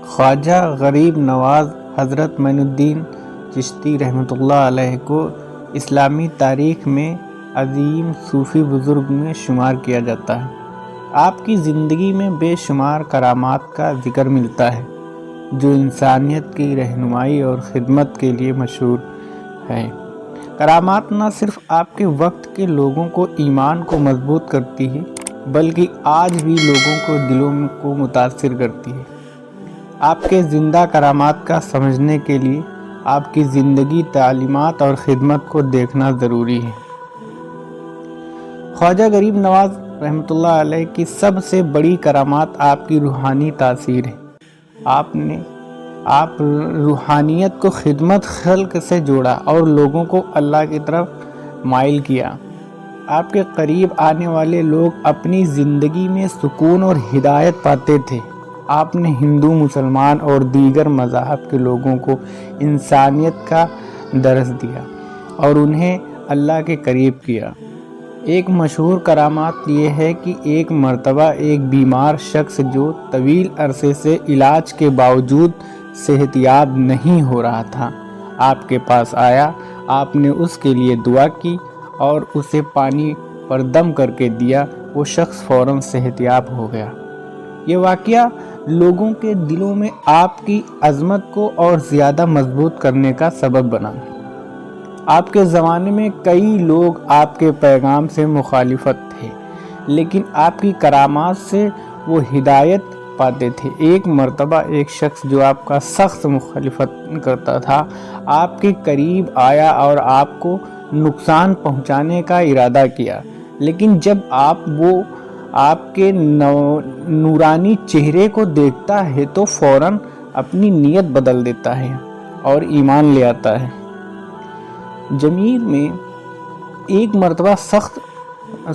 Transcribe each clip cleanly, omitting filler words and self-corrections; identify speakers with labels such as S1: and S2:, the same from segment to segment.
S1: خواجہ غریب نواز حضرت معین الدین چشتی رحمۃ اللہ علیہ کو اسلامی تاریخ میں عظیم صوفی بزرگ میں شمار کیا جاتا ہے۔ آپ کی زندگی میں بے شمار کرامات کا ذکر ملتا ہے جو انسانیت کی رہنمائی اور خدمت کے لیے مشہور ہیں۔ کرامات نہ صرف آپ کے وقت کے لوگوں کو ایمان کو مضبوط کرتی ہے بلکہ آج بھی لوگوں کو دلوں کو متاثر کرتی ہے۔ آپ کے زندہ کرامات کا سمجھنے کے لیے آپ کی زندگی، تعلیمات اور خدمت کو دیکھنا ضروری ہے۔ خواجہ غریب نواز رحمۃ اللہ علیہ کی سب سے بڑی کرامات آپ کی روحانی تاثیر ہے۔ آپ روحانیت کو خدمت خلق سے جوڑا اور لوگوں کو اللہ کی طرف مائل کیا۔ آپ کے قریب آنے والے لوگ اپنی زندگی میں سکون اور ہدایت پاتے تھے۔ آپ نے ہندو، مسلمان اور دیگر مذاہب کے لوگوں کو انسانیت کا درس دیا اور انہیں اللہ کے قریب کیا۔ ایک مشہور کرامات یہ ہے کہ ایک مرتبہ ایک بیمار شخص جو طویل عرصے سے علاج کے باوجود صحت یاب نہیں ہو رہا تھا، آپ کے پاس آیا۔ آپ نے اس کے لیے دعا کی اور اسے پانی پر دم کر کے دیا۔ وہ شخص فوراً صحت یاب ہو گیا۔ یہ واقعہ لوگوں کے دلوں میں آپ کی عظمت کو اور زیادہ مضبوط کرنے کا سبب بنا۔ آپ کے زمانے میں کئی لوگ آپ کے پیغام سے مخالفت تھے، لیکن آپ کی کرامات سے وہ ہدایت پاتے تھے۔ ایک مرتبہ ایک شخص جو آپ کا سخت مخالفت کرتا تھا، آپ کے قریب آیا اور آپ کو نقصان پہنچانے کا ارادہ کیا، لیکن جب وہ آپ کے نورانی چہرے کو دیکھتا ہے تو فوراً اپنی نیت بدل دیتا ہے اور ایمان لے آتا ہے۔ جمیر میں ایک مرتبہ سخت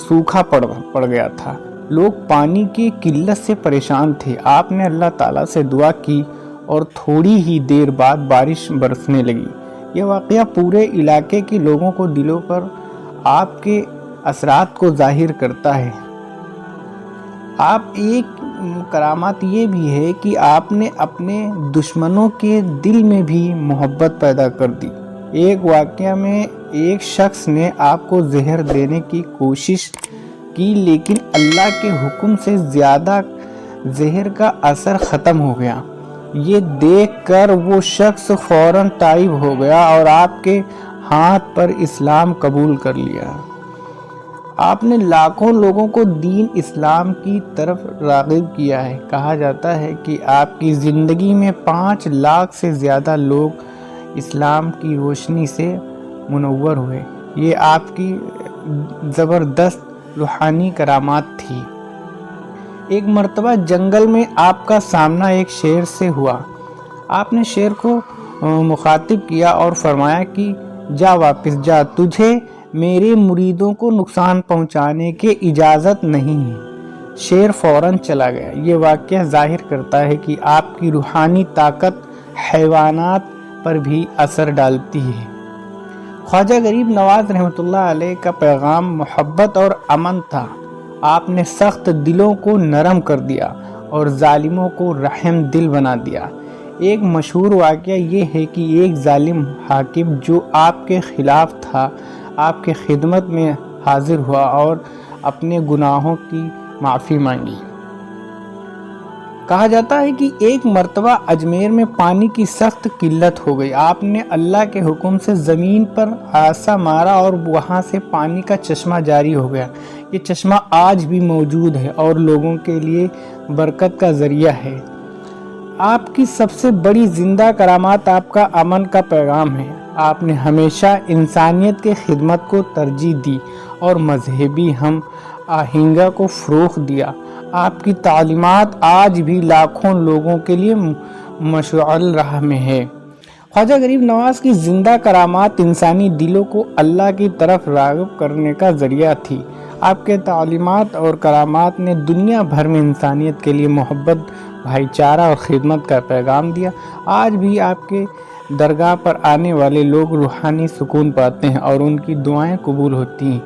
S1: سوکھا پڑ گیا تھا۔ لوگ پانی کی قلت سے پریشان تھے۔ آپ نے اللہ تعالیٰ سے دعا کی اور تھوڑی ہی دیر بعد بارش برسنے لگی۔ یہ واقعہ پورے علاقے کے لوگوں کو دلوں پر آپ کے اثرات کو ظاہر کرتا ہے۔ آپ ایک کرامات یہ بھی ہے کہ آپ نے اپنے دشمنوں کے دل میں بھی محبت پیدا کر دی۔ ایک واقعہ میں ایک شخص نے آپ کو زہر دینے کی کوشش کی، لیکن اللہ کے حکم سے زیادہ زہر کا اثر ختم ہو گیا۔ یہ دیکھ کر وہ شخص فوراً تائب ہو گیا اور آپ کے ہاتھ پر اسلام قبول کر لیا۔ آپ نے لاکھوں لوگوں کو دین اسلام کی طرف راغب کیا ہے۔ کہا جاتا ہے کہ آپ کی زندگی میں 5 لاکھ سے زیادہ لوگ اسلام کی روشنی سے منور ہوئے۔ یہ آپ کی زبردست روحانی کرامات تھی۔ ایک مرتبہ جنگل میں آپ کا سامنا ایک شیر سے ہوا۔ آپ نے شیر کو مخاطب کیا اور فرمایا کہ جا واپس جا، تجھے میرے مریدوں کو نقصان پہنچانے کی اجازت نہیں ہے۔ شیر فوراً چلا گیا۔ یہ واقعہ ظاہر کرتا ہے کہ آپ کی روحانی طاقت حیوانات پر بھی اثر ڈالتی ہے۔ خواجہ غریب نواز رحمۃ اللہ علیہ کا پیغام محبت اور امن تھا۔ آپ نے سخت دلوں کو نرم کر دیا اور ظالموں کو رحم دل بنا دیا۔ ایک مشہور واقعہ یہ ہے کہ ایک ظالم حاکم جو آپ کے خلاف تھا، آپ کے خدمت میں حاضر ہوا اور اپنے گناہوں کی معافی مانگی۔ کہا جاتا ہے کہ ایک مرتبہ اجمیر میں پانی کی سخت قلت ہو گئی۔ آپ نے اللہ کے حکم سے زمین پر عصا مارا اور وہاں سے پانی کا چشمہ جاری ہو گیا۔ یہ چشمہ آج بھی موجود ہے اور لوگوں کے لیے برکت کا ذریعہ ہے۔ آپ کی سب سے بڑی زندہ کرامات آپ کا امن کا پیغام ہے۔ آپ نے ہمیشہ انسانیت کے خدمت کو ترجیح دی اور مذہبی ہم آہنگی کو فروغ دیا۔ آپ کی تعلیمات آج بھی لاکھوں لوگوں کے لیے مشعل راہ میں ہے۔ خواجہ غریب نواز کی زندہ کرامات انسانی دلوں کو اللہ کی طرف راغب کرنے کا ذریعہ تھی۔ آپ کے تعلیمات اور کرامات نے دنیا بھر میں انسانیت کے لیے محبت، بھائی چارہ اور خدمت کا پیغام دیا۔ آج بھی آپ کے درگاہ پر آنے والے لوگ روحانی سکون پاتے ہیں اور ان کی دعائیں قبول ہوتی ہیں۔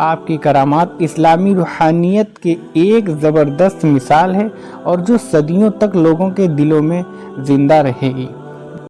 S1: آپ کی کرامات اسلامی روحانیت کے ایک زبردست مثال ہے اور جو صدیوں تک لوگوں کے دلوں میں زندہ رہے گی۔